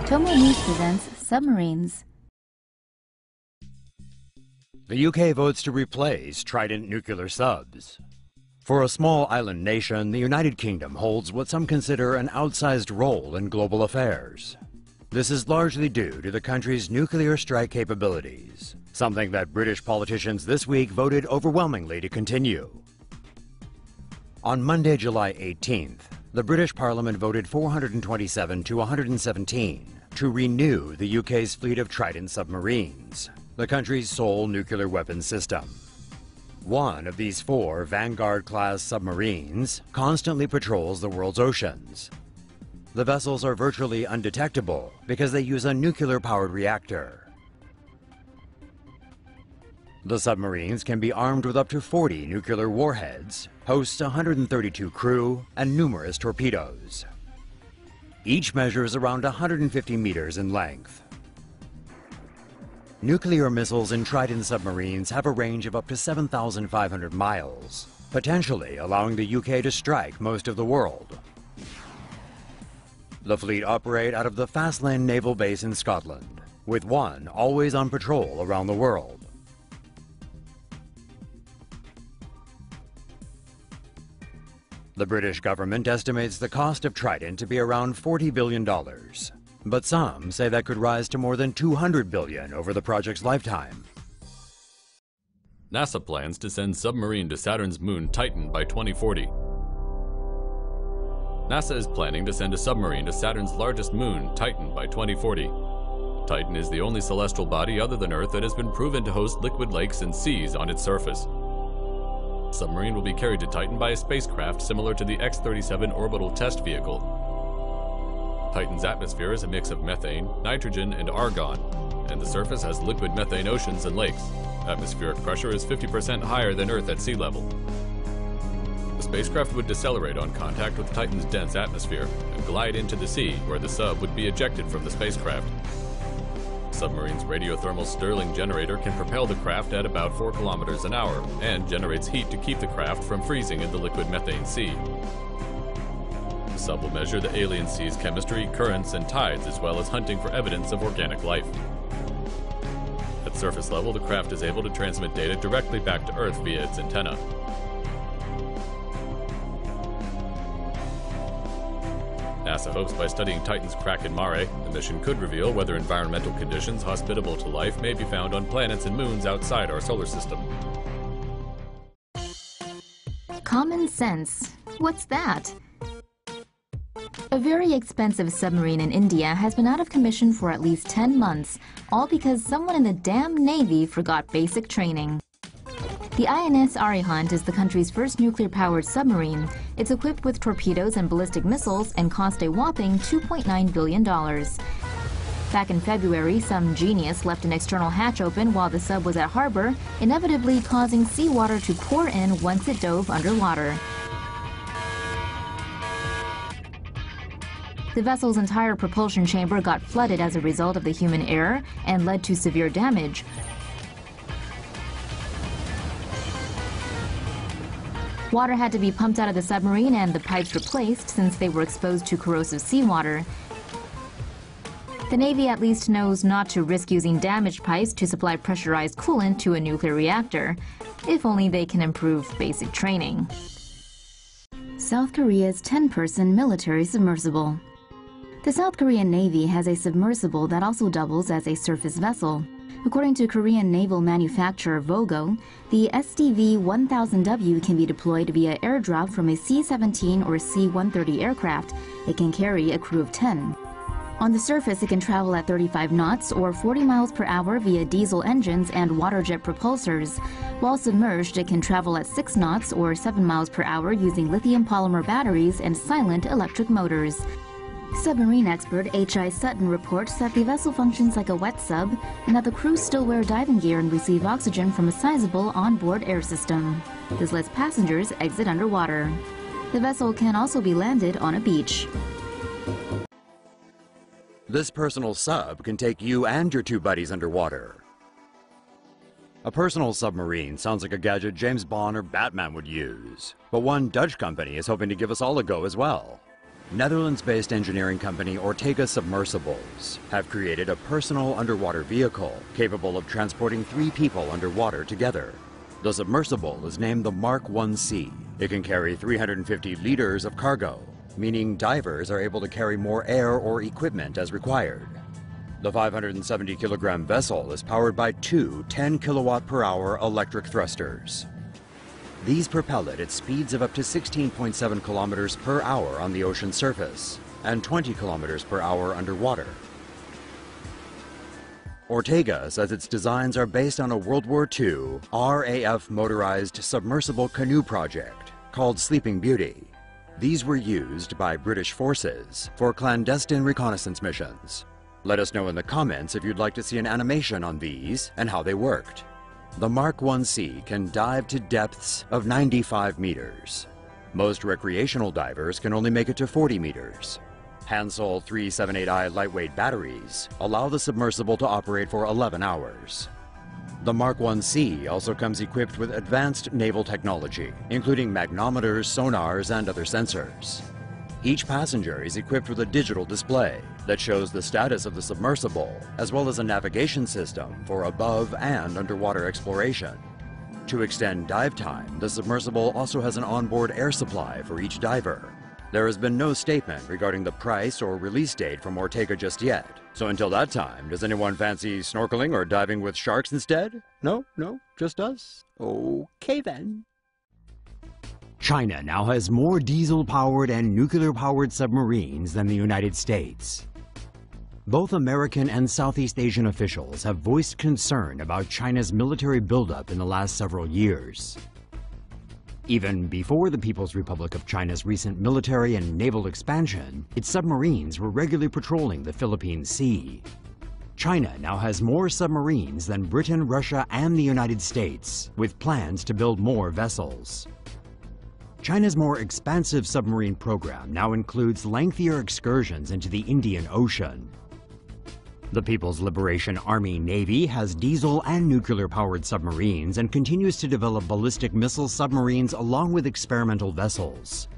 TomoNews presents Submarines. The UK votes to replace Trident nuclear subs. For a small island nation, the United Kingdom holds what some consider an outsized role in global affairs. This is largely due to the country's nuclear strike capabilities, something that British politicians this week voted overwhelmingly to continue. On Monday, July 18th, the British Parliament voted 427 to 117 to renew the UK's fleet of Trident submarines, the country's sole nuclear weapons system. One of these four Vanguard-class submarines constantly patrols the world's oceans. The vessels are virtually undetectable because they use a nuclear-powered reactor. The submarines can be armed with up to 40 nuclear warheads, host 132 crew, and numerous torpedoes. Each measures around 150 meters in length. Nuclear missiles in Trident submarines have a range of up to 7,500 miles, potentially allowing the UK to strike most of the world. The fleet operate out of the Finland Naval Base in Scotland, with one always on patrol around the world. The British government estimates the cost of Trident to be around $40 billion, but some say that could rise to more than $200 billion over the project's lifetime. NASA plans to send submarine to Saturn's moon Titan by 2040. NASA is planning to send a submarine to Saturn's largest moon, Titan, by 2040. Titan is the only celestial body other than Earth that has been proven to host liquid lakes and seas on its surface. The submarine will be carried to Titan by a spacecraft similar to the X-37 orbital test vehicle. Titan's atmosphere is a mix of methane, nitrogen, and argon, and the surface has liquid methane oceans and lakes. Atmospheric pressure is 50% higher than Earth at sea level. The spacecraft would decelerate on contact with Titan's dense atmosphere and glide into the sea, where the sub would be ejected from the spacecraft. The submarine's radiothermal Stirling generator can propel the craft at about 4 kilometers an hour and generates heat to keep the craft from freezing in the liquid methane sea. The sub will measure the alien sea's chemistry, currents, and tides, as well as hunting for evidence of organic life. At surface level, the craft is able to transmit data directly back to Earth via its antenna. NASA hopes by studying Titan's crack and mare, the mission could reveal whether environmental conditions hospitable to life may be found on planets and moons outside our solar system. Common sense. What's that? A very expensive submarine in India has been out of commission for at least 10 months, all because someone in the damn Navy forgot basic training. The INS Arihant is the country's first nuclear-powered submarine. It's equipped with torpedoes and ballistic missiles and cost a whopping $2.9 billion. Back in February, some genius left an external hatch open while the sub was at harbor, inevitably causing seawater to pour in once it dove underwater. The vessel's entire propulsion chamber got flooded as a result of the human error and led to severe damage. Water had to be pumped out of the submarine and the pipes replaced since they were exposed to corrosive seawater. The Navy at least knows not to risk using damaged pipes to supply pressurized coolant to a nuclear reactor. If only they can improve basic training. South Korea's 10-person military submersible. The South Korean Navy has a submersible that also doubles as a surface vessel. According to Korean naval manufacturer Vogo, the SDV-1000W can be deployed via airdrop from a C-17 or C-130 aircraft. It can carry a crew of 10. On the surface, it can travel at 35 knots or 40 miles per hour via diesel engines and water jet propulsors. While submerged, it can travel at 6 knots or 7 miles per hour using lithium polymer batteries and silent electric motors. Submarine expert H.I. Sutton reports that the vessel functions like a wet sub and that the crew still wear diving gear and receive oxygen from a sizable onboard air system. This lets passengers exit underwater. The vessel can also be landed on a beach. This personal sub can take you and your two buddies underwater. A personal submarine sounds like a gadget James Bond or Batman would use, but one Dutch company is hoping to give us all a go as well. Netherlands-based engineering company Ortega Submersibles have created a personal underwater vehicle capable of transporting 3 people underwater together. The submersible is named the Mark 1C. It can carry 350 liters of cargo, meaning divers are able to carry more air or equipment as required. The 570-kilogram vessel is powered by 2 10-kilowatt-per-hour electric thrusters. These propel it at speeds of up to 16.7 kilometers per hour on the ocean surface and 20 kilometers per hour underwater. Ortega says its designs are based on a World War II RAF motorized submersible canoe project called Sleeping Beauty. These were used by British forces for clandestine reconnaissance missions. Let us know in the comments if you'd like to see an animation on these and how they worked. The Mark 1C can dive to depths of 95 meters. Most recreational divers can only make it to 40 meters. Hansol 378i lightweight batteries allow the submersible to operate for 11 hours. The Mark 1C also comes equipped with advanced naval technology, including magnometers, sonars, and other sensors. Each passenger is equipped with a digital display that shows the status of the submersible, as well as a navigation system for above and underwater exploration. To extend dive time, the submersible also has an onboard air supply for each diver. There has been no statement regarding the price or release date from Ortega just yet. So until that time, does anyone fancy snorkeling or diving with sharks instead? No, just us? Okay then. China now has more diesel-powered and nuclear-powered submarines than the United States. Both American and Southeast Asian officials have voiced concern about China's military buildup in the last several years. Even before the People's Republic of China's recent military and naval expansion, its submarines were regularly patrolling the Philippine Sea. China now has more submarines than Britain, Russia, and the United States, with plans to build more vessels. China's more expansive submarine program now includes lengthier excursions into the Indian Ocean. The People's Liberation Army Navy has diesel and nuclear-powered submarines and continues to develop ballistic missile submarines along with experimental vessels.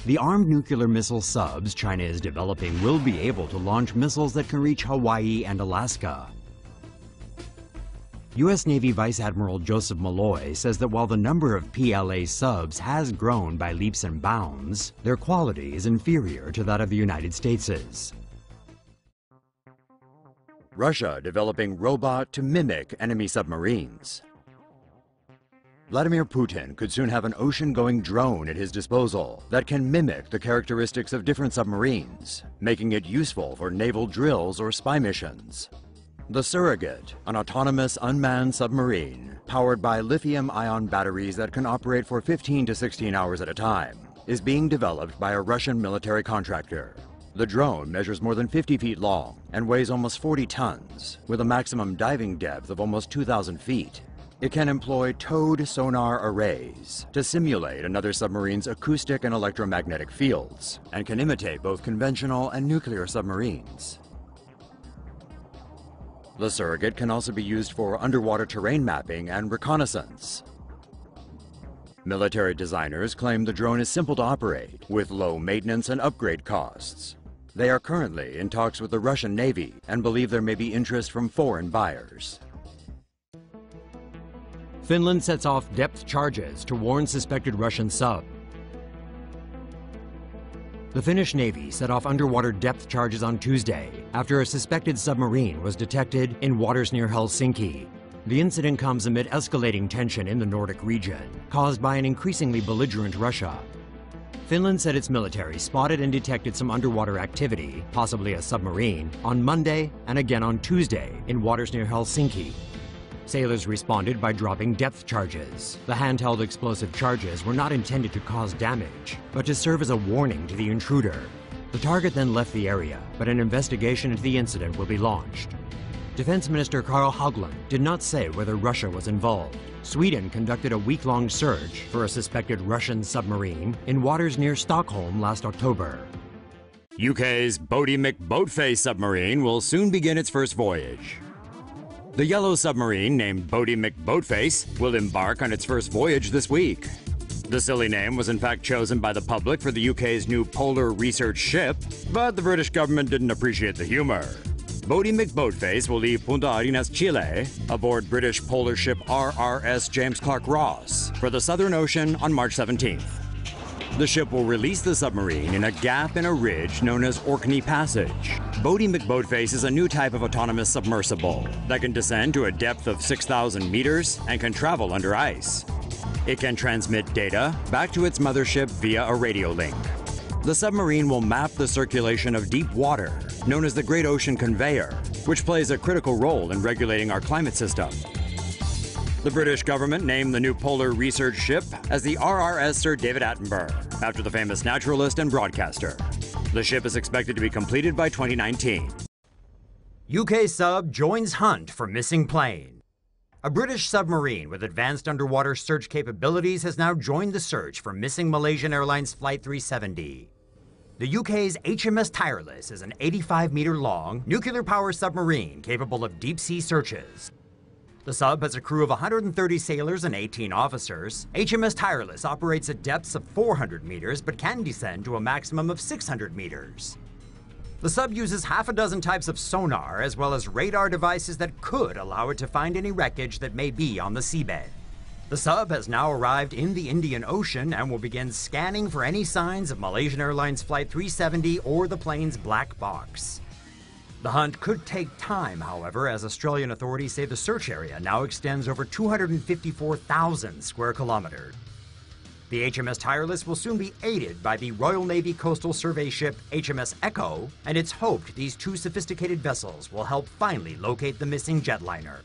The armed nuclear missile subs China is developing will be able to launch missiles that can reach Hawaii and Alaska. U.S. Navy Vice Admiral Joseph Malloy says that while the number of PLA subs has grown by leaps and bounds, their quality is inferior to that of the United States's. Russia developing robot to mimic enemy submarines. Vladimir Putin could soon have an ocean-going drone at his disposal that can mimic the characteristics of different submarines, making it useful for naval drills or spy missions. The Surrogate, an autonomous unmanned submarine powered by lithium-ion batteries that can operate for 15 to 16 hours at a time, is being developed by a Russian military contractor. The drone measures more than 50 feet long and weighs almost 40 tons, with a maximum diving depth of almost 2,000 feet. It can employ towed sonar arrays to simulate another submarine's acoustic and electromagnetic fields, and can imitate both conventional and nuclear submarines. The Surrogate can also be used for underwater terrain mapping and reconnaissance. Military designers claim the drone is simple to operate, with low maintenance and upgrade costs. They are currently in talks with the Russian Navy and believe there may be interest from foreign buyers. Finland sets off depth charges to warn suspected Russian sub. The Finnish Navy set off underwater depth charges on Tuesday after a suspected submarine was detected in waters near Helsinki. The incident comes amid escalating tension in the Nordic region, caused by an increasingly belligerent Russia. Finland said its military spotted and detected some underwater activity, possibly a submarine, on Monday and again on Tuesday in waters near Helsinki. Sailors responded by dropping depth charges. The handheld explosive charges were not intended to cause damage, but to serve as a warning to the intruder. The target then left the area, but an investigation into the incident will be launched. Defense Minister Carl Haglund did not say whether Russia was involved. Sweden conducted a week-long search for a suspected Russian submarine in waters near Stockholm last October. UK's Boaty McBoatface submarine will soon begin its first voyage. The yellow submarine, named Boaty McBoatface, will embark on its first voyage this week. The silly name was in fact chosen by the public for the UK's new polar research ship, but the British government didn't appreciate the humor. Boaty McBoatface will leave Punta Arenas, Chile, aboard British polar ship RRS James Clark Ross for the Southern Ocean on March 17th. The ship will release the submarine in a gap in a ridge known as Orkney Passage. Boaty McBoatface is a new type of autonomous submersible that can descend to a depth of 6,000 meters and can travel under ice. It can transmit data back to its mothership via a radio link. The submarine will map the circulation of deep water, known as the Great Ocean Conveyor, which plays a critical role in regulating our climate system. The British government named the new polar research ship as the RRS Sir David Attenborough, after the famous naturalist and broadcaster. The ship is expected to be completed by 2019. UK sub joins hunt for missing plane. A British submarine with advanced underwater search capabilities has now joined the search for missing Malaysian Airlines Flight 370. The UK's HMS Tireless is an 85-meter-long, nuclear-powered submarine capable of deep-sea searches. The sub has a crew of 130 sailors and 18 officers. HMS Tireless operates at depths of 400 meters but can descend to a maximum of 600 meters. The sub uses half a dozen types of sonar as well as radar devices that could allow it to find any wreckage that may be on the seabed. The sub has now arrived in the Indian Ocean and will begin scanning for any signs of Malaysian Airlines Flight 370 or the plane's black box. The hunt could take time, however, as Australian authorities say the search area now extends over 254,000 square kilometers. The HMS Tireless will soon be aided by the Royal Navy Coastal Survey ship HMS Echo, and it's hoped these two sophisticated vessels will help finally locate the missing jetliner.